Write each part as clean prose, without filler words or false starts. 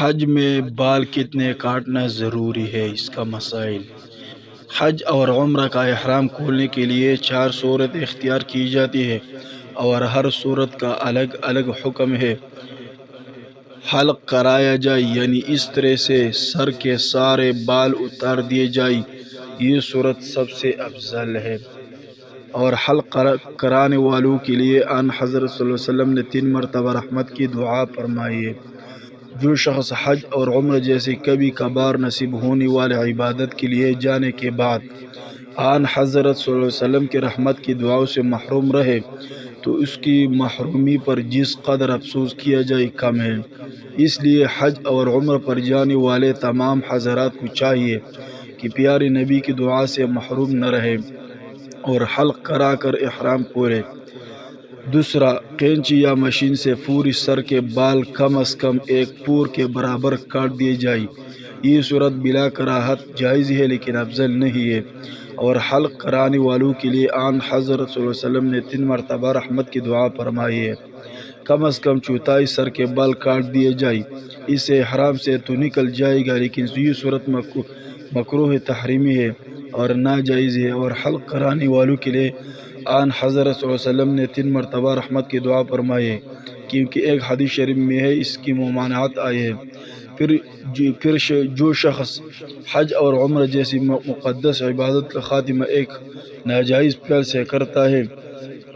حج میں بال کتنے کاٹنا ضروری ہے، اس کا مسائل۔ حج اور عمرہ کا احرام کھولنے کے لیے 4 صورت اختیار کی جاتی ہے اور ہر صورت کا الگ الگ حکم ہے۔ حلق کرایا جائے، یعنی اس طرح سے سر کے سارے بال اتار دیے جائیں، یہ صورت سب سے افضل ہے۔ اور حلق کرانے والوں کے لیے آن حضرت صلی اللہ علیہ وسلم نے 3 مرتبہ رحمت کی دعا فرمائی ہے۔ جو شخص حج اور عمرہ جیسے کبھی کبھار نصیب ہونے والے عبادت کے لیے جانے کے بعد آن حضرت صلی اللہ علیہ وسلم کی رحمت کی دعاؤں سے محروم رہے تو اس کی محرومی پر جس قدر افسوس کیا جائے کم ہے۔ اس لیے حج اور عمرہ پر جانے والے تمام حضرات کو چاہیے کہ پیارے نبی کی دعا سے محروم نہ رہے اور حلق کرا کر احرام کھولے۔ دوسرا، کینچی یا مشین سے پوری سر کے بال کم از کم 1 پور کے برابر کاٹ دیے جائیں، یہ صورت بلا کراہت جائز ہے لیکن افضل نہیں ہے۔ اور حلق کرانے والوں کے لیے آن حضرت صلی اللہ علیہ وسلم نے 3 مرتبہ رحمت کی دعا فرمائی ہے۔ کم از کم 4 سر کے بال کاٹ دیے جائیں، اس سے احرام سے تو نکل جائے گا لیکن یہ صورت مکروہ تحریمی ہے اور ناجائز ہے۔ اور حلق کرانے والوں کے لیے آن حضرت صلی اللہ علیہ وسلم نے 3 مرتبہ رحمت کی دعا فرمائی ہے، کیونکہ ایک حدیث شریف میں ہے اس کی ممانعت آئی ہے۔ پھر جو شخص حج اور عمرہ جیسی مقدس عبادت کا خاتمہ ایک ناجائز فعل سے کرتا ہے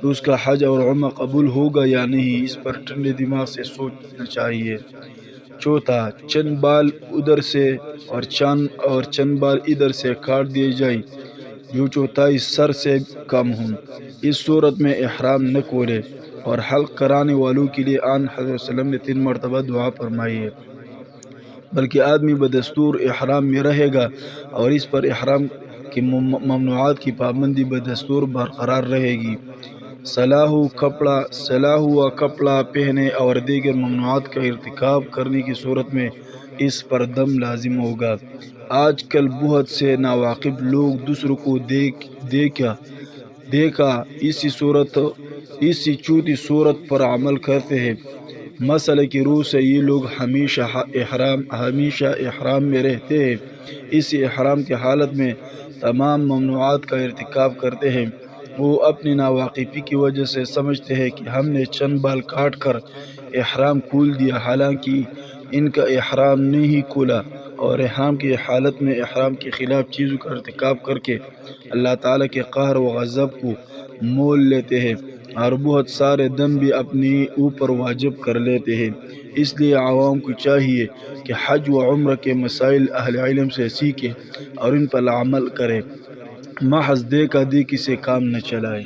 تو اس کا حج اور عمرہ قبول ہوگا یا نہیں، اس پر ٹھنڈے دماغ سے سوچنا چاہیے۔ چوتھا، چند بال ادھر سے اور چند بال ادھر سے کاٹ دیے جائیں جو 4 سر سے کم ہوں، اس صورت میں احرام نہ کھولے۔ اور حلق کرانے والوں کے لیے آن حضرت صلی اللہ علیہ وسلم نے 3 مرتبہ دعا فرمائی ہے، بلکہ آدمی بدستور احرام میں رہے گا اور اس پر احرام کی ممنوعات کی پابندی بدستور برقرار رہے گی۔ سلا ہوا کپڑا پہنے اور دیگر ممنوعات کا ارتکاب کرنے کی صورت میں اس پر دم لازم ہوگا۔ آج کل بہت سے ناواقف لوگ دوسروں کو دیکھا اسی چھوٹی صورت پر عمل کرتے ہیں۔ مسئلہ کی روح سے یہ لوگ ہمیشہ احرام میں رہتے ہیں، اسی احرام کی حالت میں تمام ممنوعات کا ارتکاب کرتے ہیں۔ وہ اپنی ناواقفی کی وجہ سے سمجھتے ہیں کہ ہم نے چند بال کاٹ کر احرام کھول دیا، حالانکہ ان کا احرام نہیں کھولا اور احرام کی حالت میں احرام کے خلاف چیزوں کا ارتکاب کر کے اللہ تعالیٰ کے قہر و غضب کو مول لیتے ہیں اور بہت سارے دم بھی اپنے اوپر واجب کر لیتے ہیں۔ اس لیے عوام کو چاہیے کہ حج و عمرہ کے مسائل اہل علم سے سیکھیں اور ان پر عمل کریں، محض دیکھا دیکھی سے کام نہ چلائیں۔